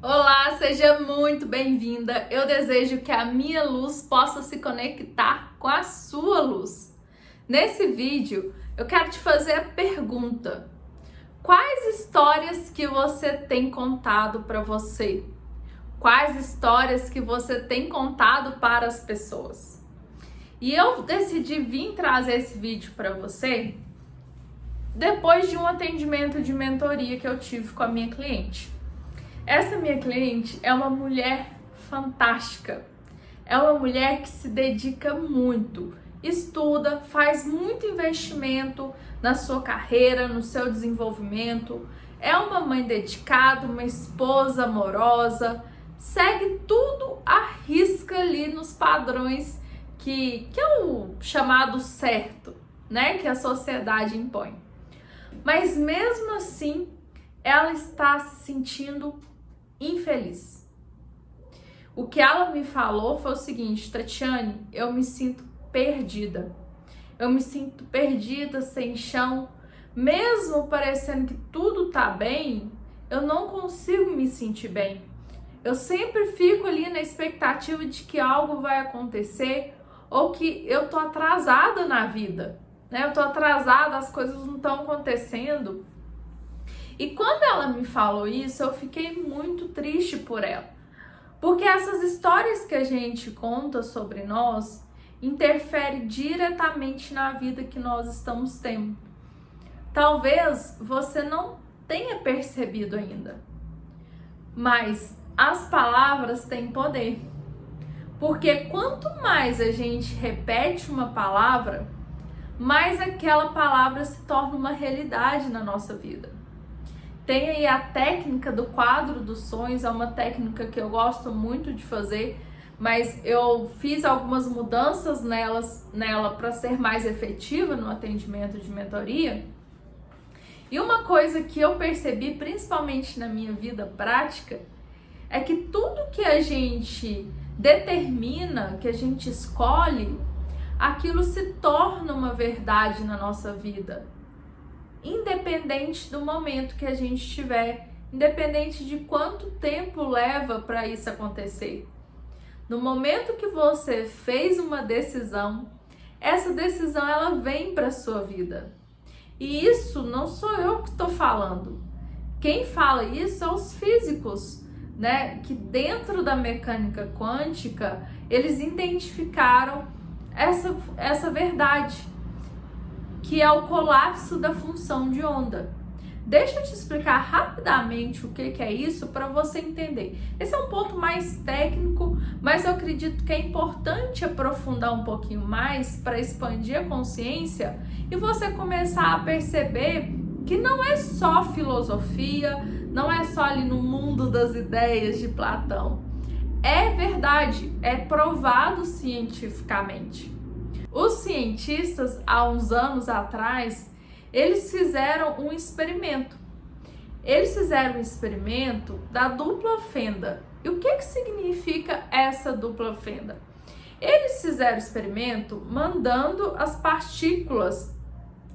Olá, seja muito bem-vinda. Eu desejo que a minha luz possa se conectar com a sua luz. Nesse vídeo, eu quero te fazer a pergunta: quais histórias que você tem contado para você? Quais histórias que você tem contado para as pessoas? E eu decidi vir trazer esse vídeo para você depois de um atendimento de mentoria que eu tive com a minha cliente. Essa minha cliente é uma mulher fantástica, é uma mulher que se dedica muito, estuda, faz muito investimento na sua carreira, no seu desenvolvimento, é uma mãe dedicada, uma esposa amorosa, segue tudo à risca ali nos padrões que é o chamado certo, né, que a sociedade impõe. Mas mesmo assim, ela está se sentindo infeliz. O que ela me falou foi o seguinte: Tatiane, eu me sinto perdida. Eu me sinto perdida, sem chão. Mesmo parecendo que tudo tá bem, eu não consigo me sentir bem. Eu sempre fico ali na expectativa de que algo vai acontecer ou que eu tô atrasada na vida, né? Eu tô atrasada, as coisas não estão acontecendo. E quando ela me falou isso, eu fiquei muito triste por ela. Porque essas histórias que a gente conta sobre nós interferem diretamente na vida que nós estamos tendo. Talvez você não tenha percebido ainda, mas as palavras têm poder. Porque quanto mais a gente repete uma palavra, mais aquela palavra se torna uma realidade na nossa vida. Tem aí a técnica do quadro dos sonhos, é uma técnica que eu gosto muito de fazer, mas eu fiz algumas mudanças nela para ser mais efetiva no atendimento de mentoria. E uma coisa que eu percebi, principalmente na minha vida prática, é que tudo que a gente determina, que a gente escolhe, aquilo se torna uma verdade na nossa vida. Independente do momento que a gente estiver, independente de quanto tempo leva para isso acontecer. No momento que você fez uma decisão, essa decisão ela vem para a sua vida. E isso não sou eu que estou falando. Quem fala isso são os físicos, né? Que dentro da mecânica quântica, eles identificaram essa verdade, que é o colapso da função de onda. Deixa eu te explicar rapidamente o que é isso para você entender. Esse é um ponto mais técnico, mas eu acredito que é importante aprofundar um pouquinho mais para expandir a consciência e você começar a perceber que não é só filosofia, não é só ali no mundo das ideias de Platão. É verdade, é provado cientificamente. Os cientistas, há uns anos atrás, eles fizeram um experimento. Eles fizeram um experimento da dupla fenda. E o que significa essa dupla fenda? Eles fizeram o experimento mandando as partículas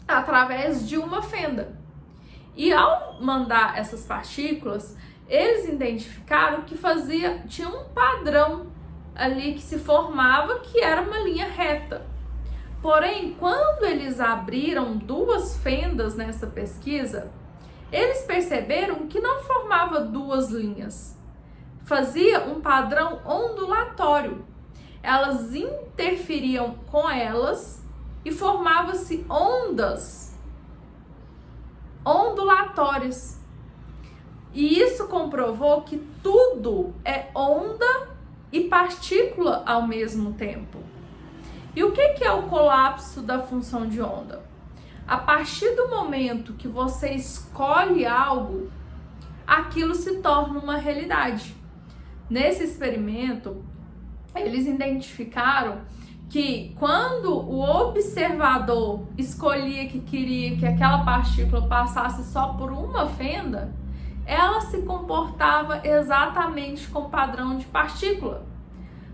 através de uma fenda. E ao mandar essas partículas, eles identificaram que tinha um padrão ali que se formava, que era uma linha reta. Porém, quando eles abriram duas fendas nessa pesquisa, eles perceberam que não formava duas linhas. Fazia um padrão ondulatório. Elas interferiam com elas e formava-se ondas ondulatórias. E isso comprovou que tudo é onda e partícula ao mesmo tempo. E o que é o colapso da função de onda? A partir do momento que você escolhe algo, aquilo se torna uma realidade. Nesse experimento, eles identificaram que quando o observador escolhia que queria que aquela partícula passasse só por uma fenda, ela se comportava exatamente com o padrão de partícula.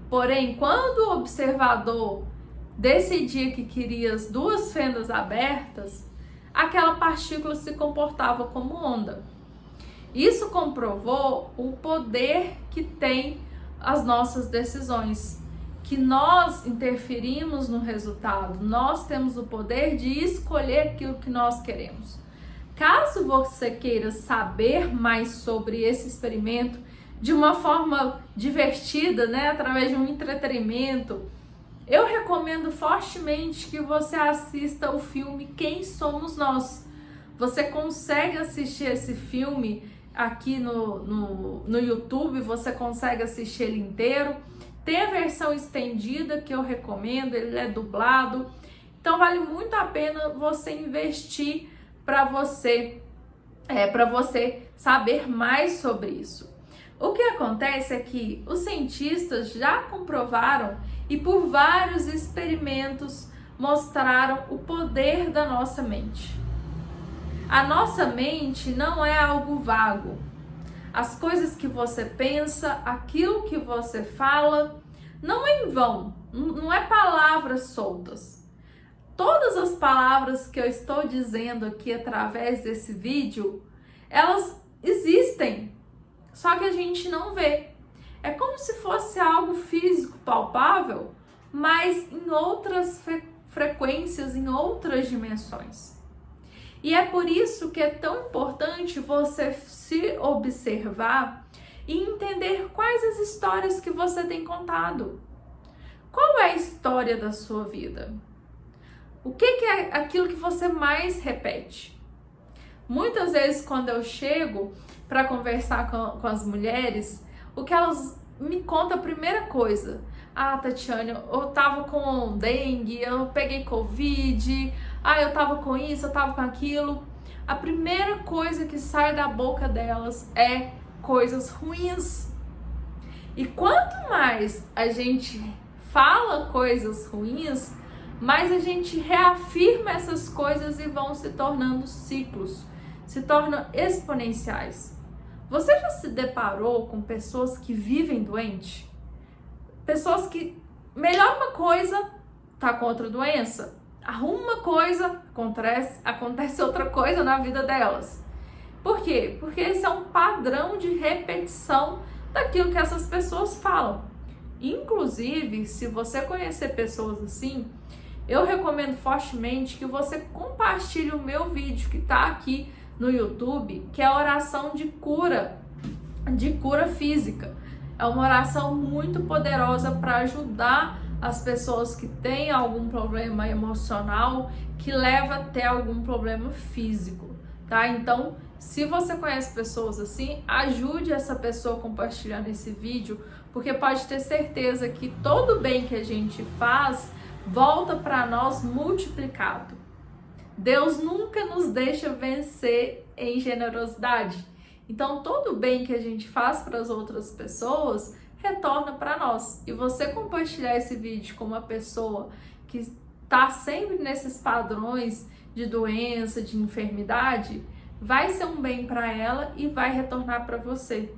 Porém, quando o observador decidia que queria as duas fendas abertas, aquela partícula se comportava como onda. Isso comprovou o poder que tem as nossas decisões, que nós interferimos no resultado, nós temos o poder de escolher aquilo que nós queremos. Caso você queira saber mais sobre esse experimento de uma forma divertida, né, através de um entretenimento, eu recomendo fortemente que você assista o filme Quem Somos Nós. Você consegue assistir esse filme aqui no YouTube, você consegue assistir ele inteiro. Tem a versão estendida que eu recomendo, ele é dublado. Então vale muito a pena você investir para você saber mais sobre isso. O que acontece é que os cientistas já comprovaram e por vários experimentos mostraram o poder da nossa mente. A nossa mente não é algo vago. As coisas que você pensa, aquilo que você fala, não é em vão, não é palavras soltas. Todas as palavras que eu estou dizendo aqui através desse vídeo, elas existem, só que a gente não vê. É como se fosse algo físico, palpável, mas em outras frequências, em outras dimensões. E é por isso que é tão importante você se observar e entender quais as histórias que você tem contado. Qual é a história da sua vida? O que é aquilo que você mais repete? Muitas vezes quando eu chego para conversar com as mulheres, o que elas me contam, a primeira coisa: ah, Tatiane, eu tava com dengue, eu peguei Covid, eu tava com isso, eu tava com aquilo. A primeira coisa que sai da boca delas é coisas ruins. E quanto mais a gente fala coisas ruins, mais a gente reafirma essas coisas e vão se tornando ciclos, se tornam exponenciais. Você já se deparou com pessoas que vivem doente? Pessoas que melhor uma coisa, tá com outra doença, arruma uma coisa, acontece outra coisa na vida delas. Por quê? Porque esse é um padrão de repetição daquilo que essas pessoas falam. Inclusive, se você conhecer pessoas assim, eu recomendo fortemente que você compartilhe o meu vídeo que tá aqui no YouTube, que é a oração de cura física. É uma oração muito poderosa para ajudar as pessoas que têm algum problema emocional que leva até algum problema físico, tá? Então, se você conhece pessoas assim, ajude essa pessoa compartilhando esse vídeo, porque pode ter certeza que todo bem que a gente faz volta para nós multiplicado. Deus nunca nos deixa vencer em generosidade. Então, todo o bem que a gente faz para as outras pessoas retorna para nós. E você compartilhar esse vídeo com uma pessoa que está sempre nesses padrões de doença, de enfermidade, vai ser um bem para ela e vai retornar para você,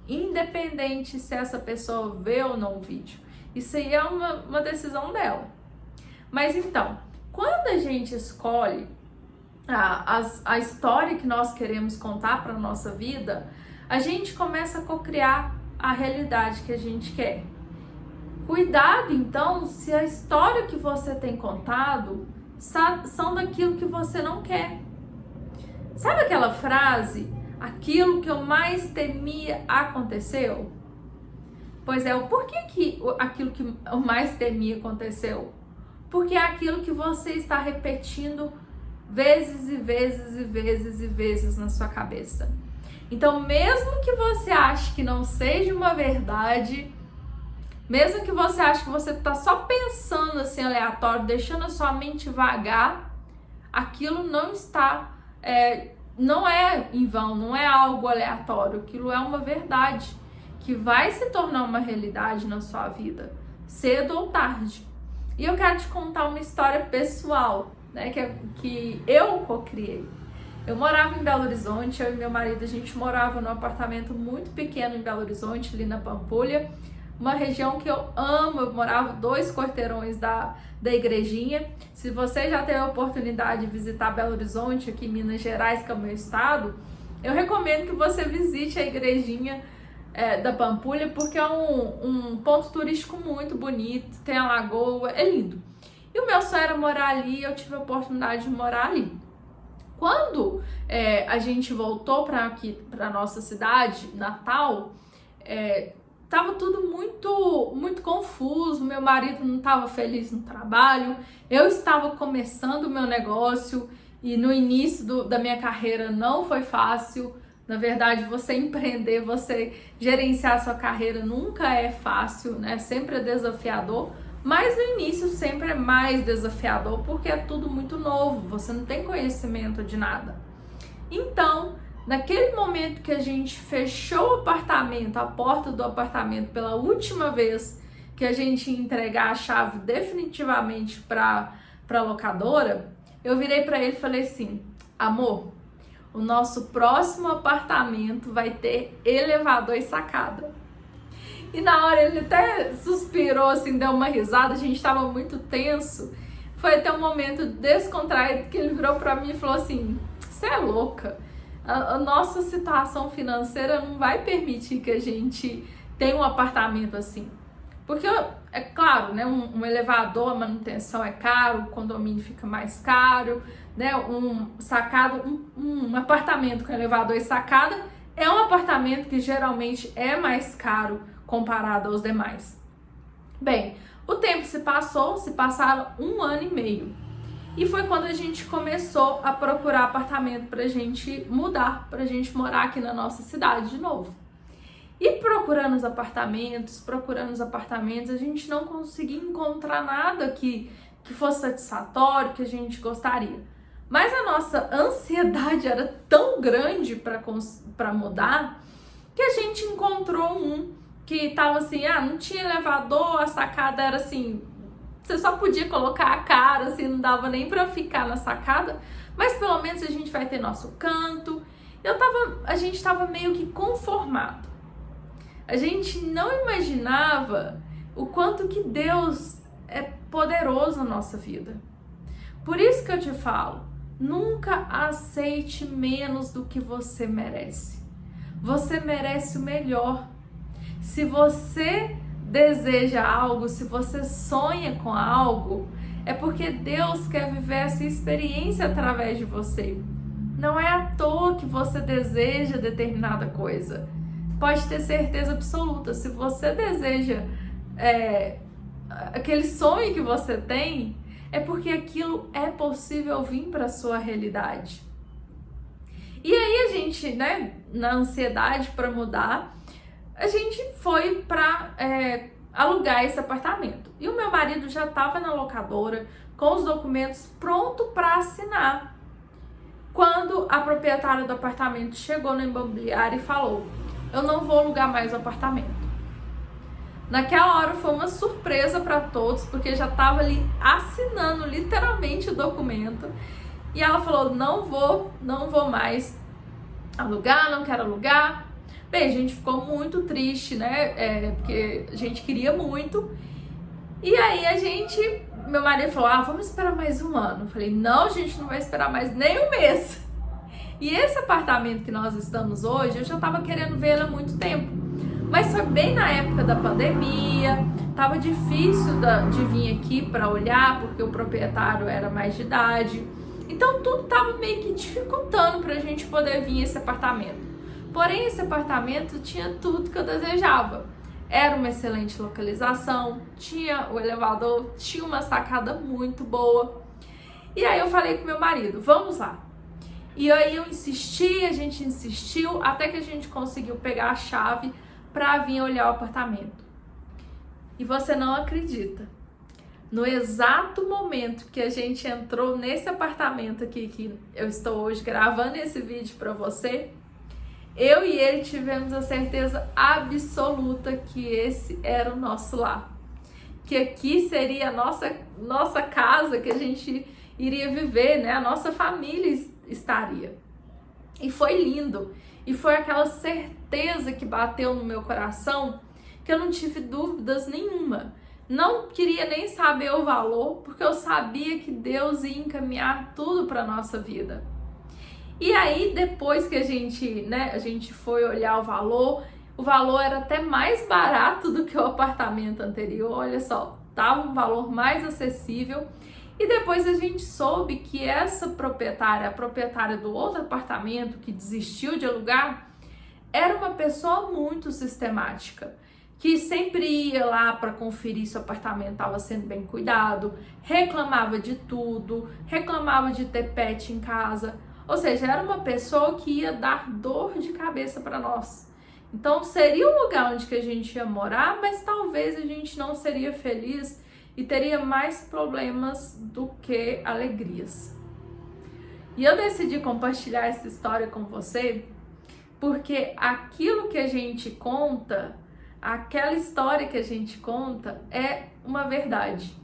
independente se essa pessoa vê ou não o vídeo. Isso aí é uma decisão dela. Mas então, quando a gente escolhe a história que nós queremos contar para a nossa vida, a gente começa a cocriar a realidade que a gente quer. Cuidado, então, se a história que você tem contado são daquilo que você não quer. Sabe aquela frase, aquilo que eu mais temia aconteceu? Pois é, o porquê que aquilo que eu mais temia aconteceu? Porque é aquilo que você está repetindo vezes e vezes e vezes e vezes na sua cabeça. Então, mesmo que você ache que não seja uma verdade, mesmo que você ache que você está só pensando assim aleatório, deixando a sua mente vagar, aquilo não está, não é em vão, não é algo aleatório, aquilo é uma verdade que vai se tornar uma realidade na sua vida, cedo ou tarde. E eu quero te contar uma história pessoal, né, que eu co-criei. Eu morava em Belo Horizonte, eu e meu marido, a gente morava num apartamento muito pequeno em Belo Horizonte, ali na Pampulha, uma região que eu amo. Eu morava 2 quarteirões da igrejinha. Se você já teve a oportunidade de visitar Belo Horizonte, aqui em Minas Gerais, que é o meu estado, eu recomendo que você visite a igrejinha da Pampulha, porque é um ponto turístico muito bonito, tem a lagoa, é lindo. E o meu sonho era morar ali, eu tive a oportunidade de morar ali. Quando a gente voltou para nossa cidade, Natal, tava tudo muito confuso, meu marido não estava feliz no trabalho, eu estava começando o meu negócio e no início da minha carreira não foi fácil. Na verdade, você empreender, você gerenciar a sua carreira nunca é fácil, né? Sempre é desafiador, mas no início sempre é mais desafiador porque é tudo muito novo, você não tem conhecimento de nada. Então, naquele momento que a gente fechou o apartamento, a porta do apartamento pela última vez, que a gente ia entregar a chave definitivamente para a locadora, eu virei para ele e falei assim: amor, o nosso próximo apartamento vai ter elevador e sacada. E na hora ele até suspirou, assim, deu uma risada, a gente estava muito tenso. Foi até um momento descontraído que ele virou para mim e falou assim: você é louca, a nossa situação financeira não vai permitir que a gente tenha um apartamento assim. Porque, é claro, né, um elevador, a manutenção é caro, o condomínio fica mais caro, né, um apartamento com elevador e sacada é um apartamento que geralmente é mais caro comparado aos demais. Bem, o tempo se passaram 1 ano e meio. E foi quando a gente começou a procurar apartamento pra gente mudar, pra gente morar aqui na nossa cidade de novo. E procurando os apartamentos, a gente não conseguia encontrar nada que fosse satisfatório, que a gente gostaria. Mas a nossa ansiedade era tão grande para mudar que a gente encontrou um que estava assim, não tinha elevador, a sacada era assim, você só podia colocar a cara, assim, não dava nem para ficar na sacada, mas pelo menos a gente vai ter nosso canto. A gente estava meio que conformado. A gente não imaginava o quanto que Deus é poderoso na nossa vida. Por isso que eu te falo, nunca aceite menos do que você merece. Você merece o melhor. Se você deseja algo, se você sonha com algo, é porque Deus quer viver essa experiência através de você. Não é à toa que você deseja determinada coisa. Pode ter certeza absoluta, se você deseja aquele sonho que você tem, é porque aquilo é possível vir para a sua realidade. E aí a gente, né, na ansiedade para mudar, a gente foi para alugar esse apartamento. E o meu marido já estava na locadora com os documentos prontos para assinar. Quando a proprietária do apartamento chegou no imobiliário e falou: eu não vou alugar mais o apartamento. Naquela hora foi uma surpresa para todos, porque já estava ali assinando literalmente o documento. E ela falou: não vou mais alugar, não quero alugar. Bem, a gente ficou muito triste, né? Porque a gente queria muito. E aí meu marido falou: vamos esperar mais 1 ano. Eu falei: não, a gente não vai esperar mais nem 1 mês. E esse apartamento que nós estamos hoje, eu já estava querendo ver ele há muito tempo. Mas foi bem na época da pandemia, tava difícil de vir aqui para olhar, porque o proprietário era mais de idade. Então tudo tava meio que dificultando para a gente poder vir esse apartamento. Porém, esse apartamento tinha tudo que eu desejava. Era uma excelente localização, tinha o elevador, tinha uma sacada muito boa. E aí eu falei com meu marido: vamos lá. E aí eu insisti, a gente insistiu, até que a gente conseguiu pegar a chave para vir olhar o apartamento. E você não acredita, no exato momento que a gente entrou nesse apartamento aqui, que eu estou hoje gravando esse vídeo para você, eu e ele tivemos a certeza absoluta que esse era o nosso lar. Que aqui seria a nossa casa, que a gente iria viver, né? A nossa família estaria. E foi lindo. E foi aquela certeza que bateu no meu coração, que eu não tive dúvidas nenhuma. Não queria nem saber o valor, porque eu sabia que Deus ia encaminhar tudo para a nossa vida. E aí, depois que a gente foi olhar o valor era até mais barato do que o apartamento anterior, olha só, tava um valor mais acessível. E depois a gente soube que essa proprietária, a proprietária do outro apartamento que desistiu de alugar, era uma pessoa muito sistemática, que sempre ia lá para conferir se o apartamento estava sendo bem cuidado, reclamava de tudo, reclamava de ter pet em casa. Ou seja, era uma pessoa que ia dar dor de cabeça para nós. Então seria um lugar onde que a gente ia morar, mas talvez a gente não seria feliz e teria mais problemas do que alegrias. E eu decidi compartilhar essa história com você porque aquilo que a gente conta, aquela história que a gente conta é uma verdade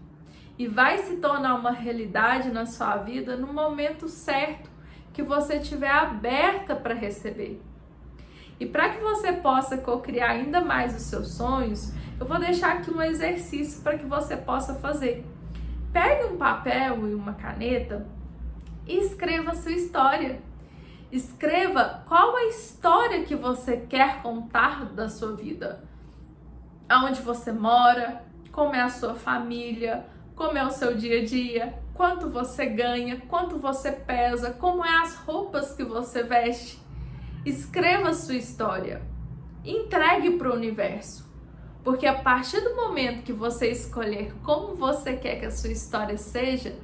e vai se tornar uma realidade na sua vida no momento certo que você estiver aberta para receber. E para que você possa co-criar ainda mais os seus sonhos, eu vou deixar aqui um exercício para que você possa fazer. Pegue um papel e uma caneta e escreva a sua história. Escreva qual a história que você quer contar da sua vida. Aonde você mora, como é a sua família, como é o seu dia a dia, quanto você ganha, quanto você pesa, como é as roupas que você veste. Escreva a sua história, entregue para o universo, porque a partir do momento que você escolher como você quer que a sua história seja,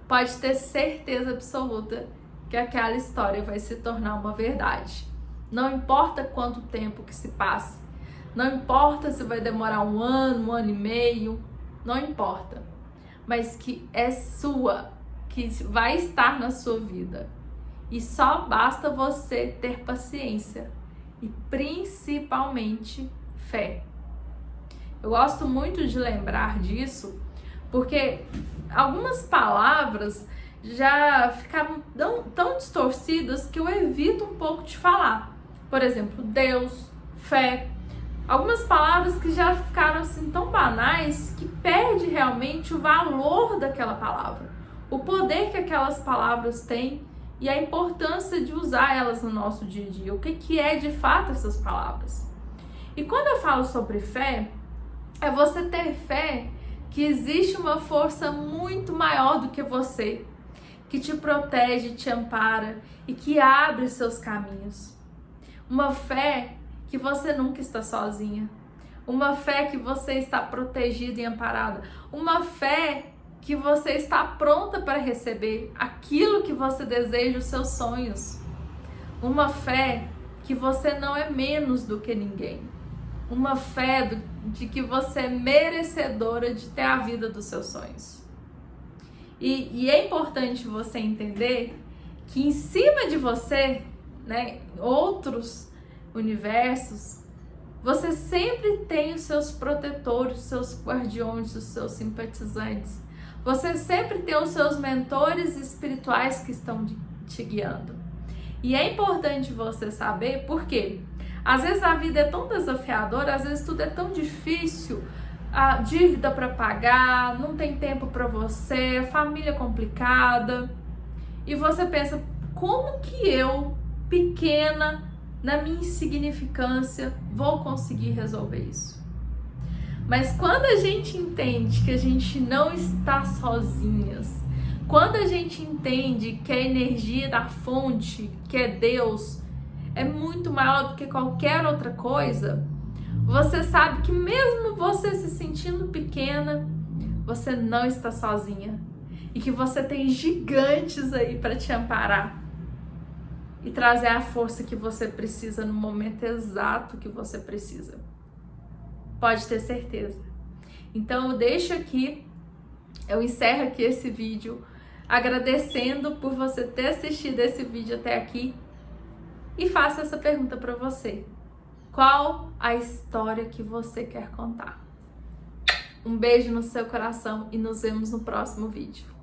pode ter certeza absoluta que aquela história vai se tornar uma verdade. Não importa quanto tempo que se passe, não importa se vai demorar um ano e meio, não importa, mas que é sua, que vai estar na sua vida. E só basta você ter paciência e principalmente fé. Eu gosto muito de lembrar disso porque algumas palavras já ficaram tão distorcidas que eu evito um pouco de falar. Por exemplo, Deus, fé. Algumas palavras que já ficaram assim tão banais que perde realmente o valor daquela palavra, o poder que aquelas palavras têm e a importância de usar elas no nosso dia a dia. O que é de fato essas palavras? E quando eu falo sobre fé, é você ter fé que existe uma força muito maior do que você, que te protege, te ampara e que abre seus caminhos. Uma fé que você nunca está sozinha. Uma fé que você está protegida e amparada. Uma fé que você está pronta para receber aquilo que você deseja, os seus sonhos. Uma fé que você não é menos do que ninguém. Uma fé de que você é merecedora de ter a vida dos seus sonhos. E é importante você entender que em cima de você, outros universos, você sempre tem os seus protetores, os seus guardiões, os seus simpatizantes. Você sempre tem os seus mentores espirituais que estão te guiando. E é importante você saber por quê. Às vezes a vida é tão desafiadora, às vezes tudo é tão difícil, a dívida para pagar, não tem tempo para você, a família complicada. E você pensa, como que eu, pequena, na minha insignificância, vou conseguir resolver isso? Mas quando a gente entende que a gente não está sozinhas, quando a gente entende que a energia da fonte, que é Deus, é muito maior do que qualquer outra coisa, você sabe que mesmo você se sentindo pequena, você não está sozinha e que você tem gigantes aí para te amparar e trazer a força que você precisa no momento exato que você precisa. Pode ter certeza. Então eu encerro aqui esse vídeo agradecendo por você ter assistido esse vídeo até aqui e faço essa pergunta para você. Qual a história que você quer contar? Um beijo no seu coração e nos vemos no próximo vídeo.